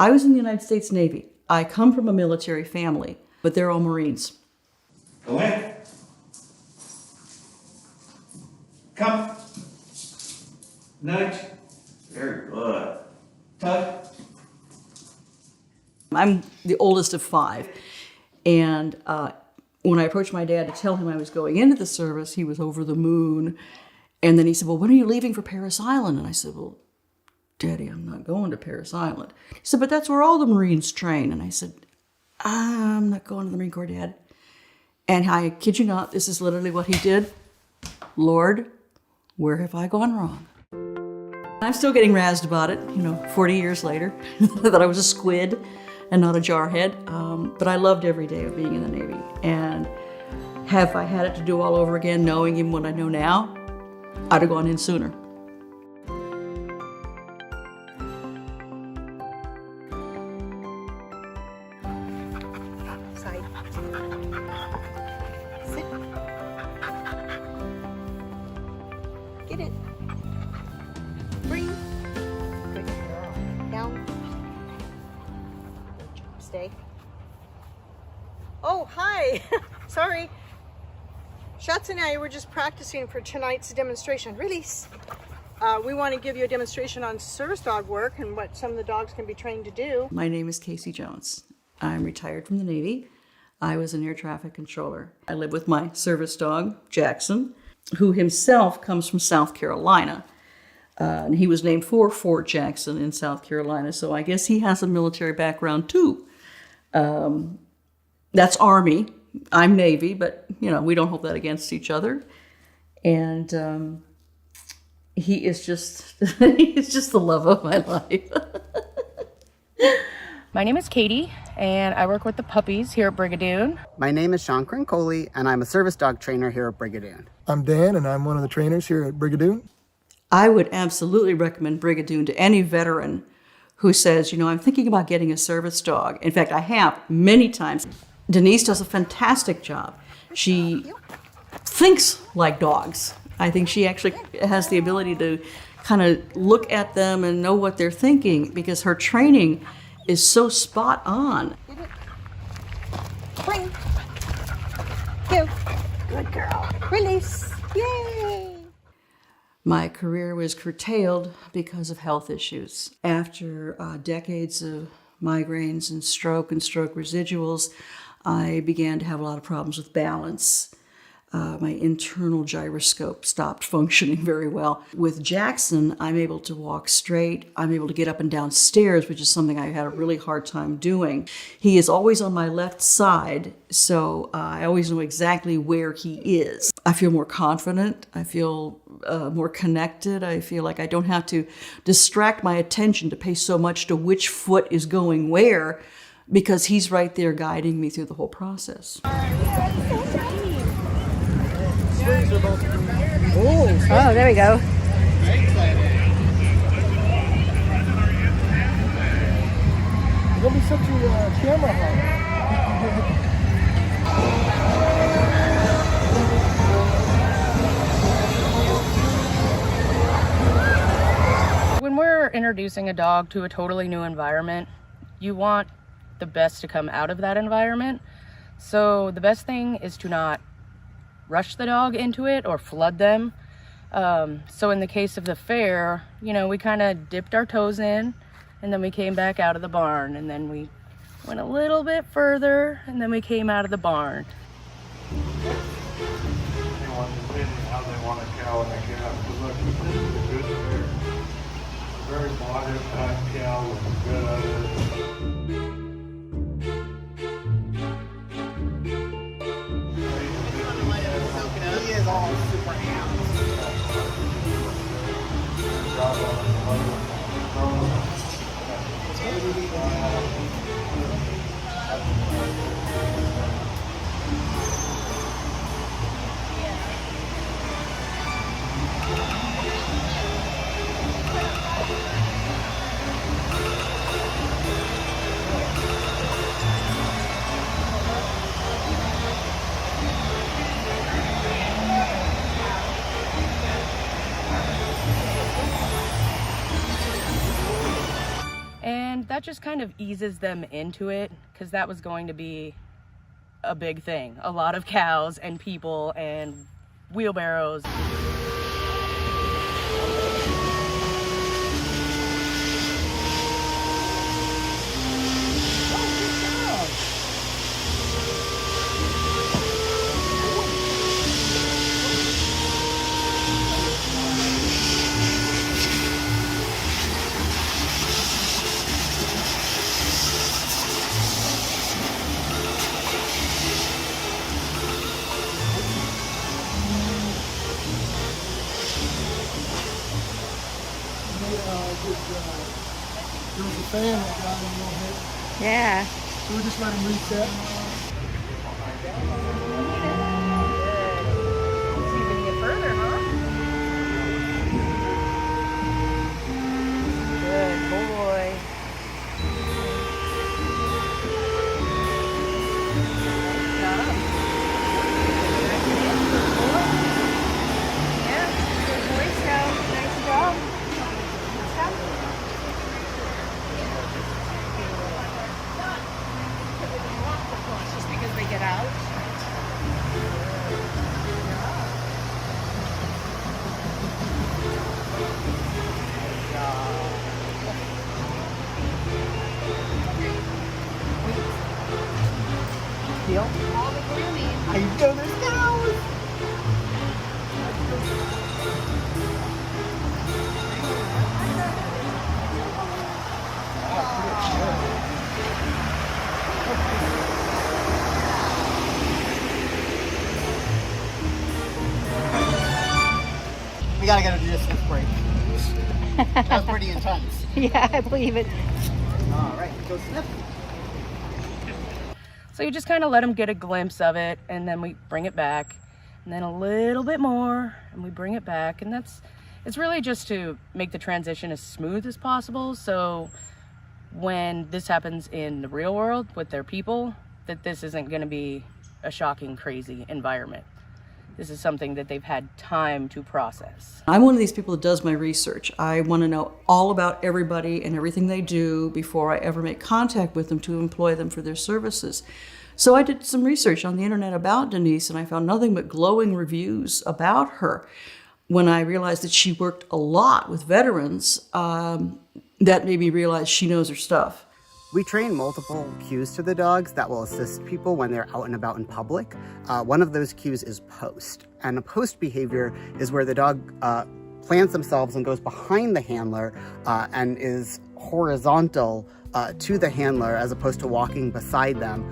I was in the United States Navy. I come from a military family, but they're all Marines. Go in. Come. Nudge. Very good. Tug. I'm the oldest of 5. And when I approached my dad to tell him I was going into the service, he was over the moon. And then he said, well, when are you leaving for Parris Island? And I said, well, Daddy, I'm not going to Parris Island. He said, but that's where all the Marines train. And I said, I'm not going to the Marine Corps, Dad. And I kid you not, this is literally what he did. Lord, where have I gone wrong? I'm still getting razzed about it, 40 years later, that I was a squid and not a jarhead. But I loved every day of being in the Navy. And have I had it to do all over again, knowing even what I know now, I'd have gone in sooner. Side. Sit. Get it. Breathe. Good girl. Down. Stay. Oh, hi. Sorry. Schatz and I were just practicing for tonight's demonstration. Release. We want to give you a demonstration on service dog work and what some of the dogs can be trained to do. My name is Casey Jones. I'm retired from the Navy. I was an air traffic controller. I live with my service dog, Jackson, who himself comes from South Carolina. And he was named for Fort Jackson in South Carolina, so I guess he has a military background too. That's Army. I'm Navy, but we don't hold that against each other. And he is just he's just the love of my life. My name is Katie, and I work with the puppies here at Brigadoon. My name is Sean Crincoli, and I'm a service dog trainer here at Brigadoon. I'm Dan, and I'm one of the trainers here at Brigadoon. I would absolutely recommend Brigadoon to any veteran who says, I'm thinking about getting a service dog. In fact, I have many times. Denise does a fantastic job. She thinks like dogs. I think she actually has the ability to kind of look at them and know what they're thinking because her training is so spot on. Bring. Go. Good girl. Release. Yay. My career was curtailed because of health issues. After decades of migraines and stroke residuals, I began to have a lot of problems with balance. My internal gyroscope stopped functioning very well. With Jackson, I'm able to walk straight. I'm able to get up and down stairs, which is something I had a really hard time doing. He is always on my left side, so I always know exactly where he is. I feel more confident. I feel more connected. I feel like I don't have to distract my attention to pay so much to which foot is going where, because he's right there guiding me through the whole process. Oh, there we go. Don't be such a camera When we're introducing a dog to a totally new environment, you want the best to come out of that environment. So the best thing is to not rush the dog into it or flood them. So in the case of the fair, we kind of dipped our toes in and then we came back out of the barn and then we went a little bit further and then we came out of the barn. Anyone, depending how they want a cow and a calf. But look, this is a good fair. A very modern type cow with good udders. He is all super amped. And that that just kind of eases them into it, because that was going to be a big thing. A lot of cows and people and wheelbarrows. There was a fan that got in your head. Yeah. So we just let him reset. Even get further, huh? Good boy. Yeah, good boy scout. Nice job. Just because they get out. Deal? How you doing this cows? We gotta get a distance break. That was pretty intense. Yeah, I believe it. All right, go sniff. So you just kind of let them get a glimpse of it, and then we bring it back, and then a little bit more, and we bring it back, and it's really just to make the transition as smooth as possible, so when this happens in the real world with their people, that this isn't going to be a shocking, crazy environment. This is something that they've had time to process. I'm one of these people that does my research. I want to know all about everybody and everything they do before I ever make contact with them to employ them for their services. So I did some research on the internet about Denise, and I found nothing but glowing reviews about her. When I realized that she worked a lot with veterans, that made me realize she knows her stuff. We train multiple cues to the dogs that will assist people when they're out and about in public. One of those cues is post. And a post behavior is where the dog plants themselves and goes behind the handler and is horizontal to the handler as opposed to walking beside them.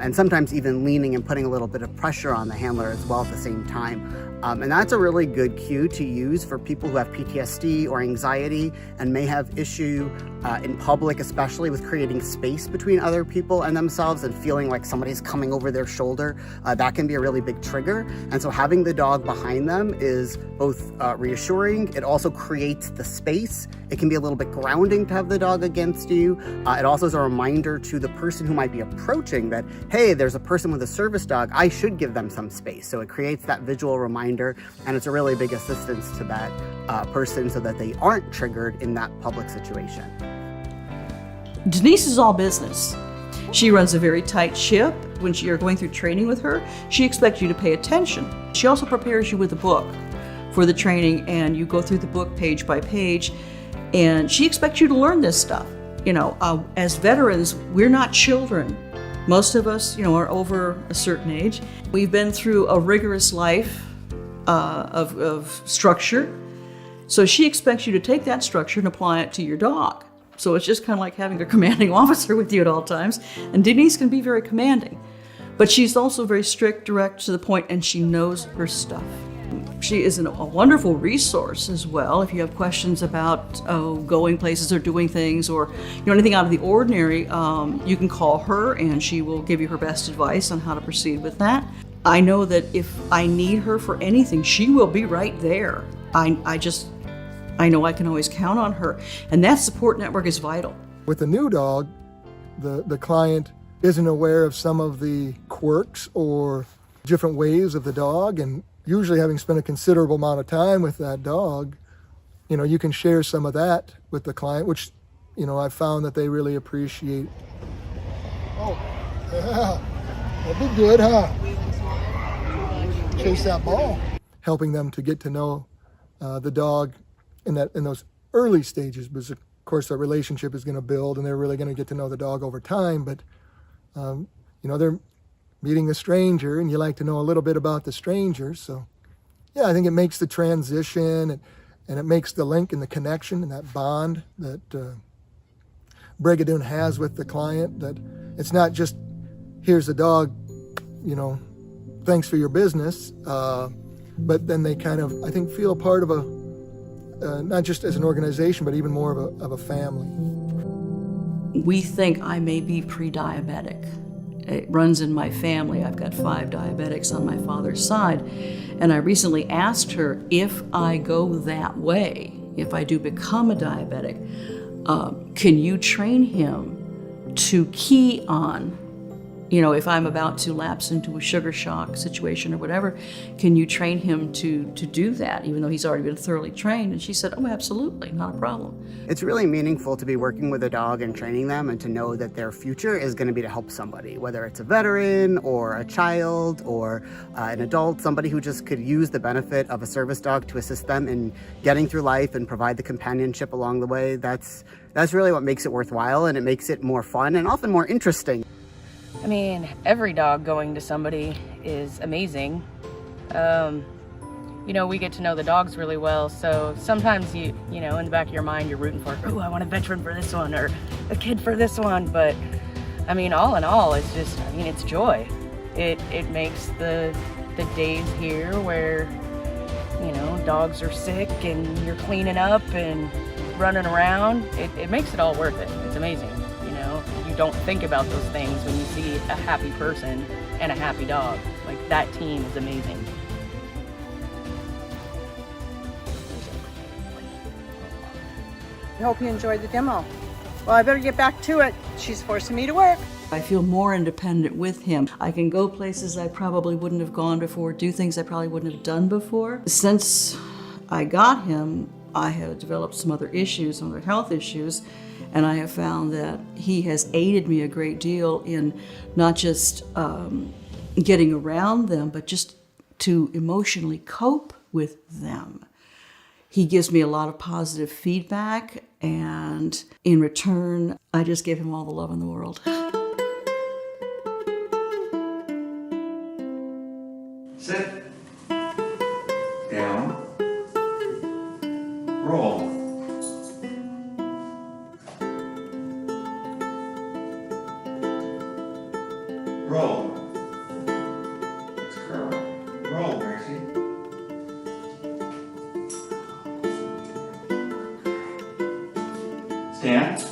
And sometimes even leaning and putting a little bit of pressure on the handler as well at the same time. And that's a really good cue to use for people who have PTSD or anxiety and may have issue in public, especially with creating space between other people and themselves and feeling like somebody's coming over their shoulder. That can be a really big trigger. And so having the dog behind them is both reassuring. It also creates the space. It can be a little bit grounding to have the dog against you. It also is a reminder to the person who might be approaching that, hey, there's a person with a service dog, I should give them some space. So it creates that visual reminder, and it's a really big assistance to that person so that they aren't triggered in that public situation. Denise is all business. She runs a very tight ship. When you're going through training with her, she expects you to pay attention. She also prepares you with a book for the training, and you go through the book page by page, and she expects you to learn this stuff. You know, as veterans, we're not children. Most of us, you know, are over a certain age. We've been through a rigorous life of structure. So she expects you to take that structure and apply it to your dog. So it's just kind of like having a commanding officer with you at all times. And Denise can be very commanding, but she's also very strict, direct, to the point, and she knows her stuff. She is a wonderful resource as well. If you have questions about going places or doing things, or anything out of the ordinary, you can call her and she will give you her best advice on how to proceed with that. I know that if I need her for anything, she will be right there. I know I can always count on her, and that support network is vital. With the new dog, the client isn't aware of some of the quirks or different ways of the dog, and usually having spent a considerable amount of time with that dog, you know, you can share some of that with the client, which, you know, I've found that they really appreciate. Oh, yeah, that'd be good, huh? Chase that ball. Helping them to get to know the dog in those early stages, because of course that relationship is going to build, and they're really going to get to know the dog over time. But you know, they're meeting a stranger, and you like to know a little bit about the stranger. So yeah, I think it makes the transition, and it makes the link and the connection and that bond that Brigadoon has with the client, that it's not just, here's a dog, you know, thanks for your business, but then they kind of, I think, feel a part of not just as an organization, but even more of a family. We think I may be pre-diabetic. It runs in my family. I've got 5 diabetics on my father's side. And I recently asked her, if I go that way, if I do become a diabetic, can you train him to key on, you know, if I'm about to lapse into a sugar shock situation or whatever, can you train him to do that, even though he's already been thoroughly trained? And she said, oh, absolutely, not a problem. It's really meaningful to be working with a dog and training them, and to know that their future is going to be to help somebody, whether it's a veteran or a child or an adult, somebody who just could use the benefit of a service dog to assist them in getting through life and provide the companionship along the way. That's really what makes it worthwhile, and it makes it more fun and often more interesting. I mean, every dog going to somebody is amazing. You know, we get to know the dogs really well, so sometimes you know, in the back of your mind, you're rooting for, oh, I want a veteran for this one, or a kid for this one. But I mean, all in all, it's just, I mean, it's joy. It makes the days here where, you know, dogs are sick and you're cleaning up and running around, it makes it all worth it. It's amazing. You don't think about those things when you see a happy person and a happy dog. Like, that team is amazing. I hope you enjoyed the demo. Well, I better get back to it. She's forcing me to work. I feel more independent with him. I can go places I probably wouldn't have gone before, do things I probably wouldn't have done before. Since I got him, I have developed some other issues, some other health issues, and I have found that he has aided me a great deal in not just getting around them, but just to emotionally cope with them. He gives me a lot of positive feedback, and in return, I just give him all the love in the world. Sit. Down. Roll. Roll. Let's curl. Roll, Gracie. Stand.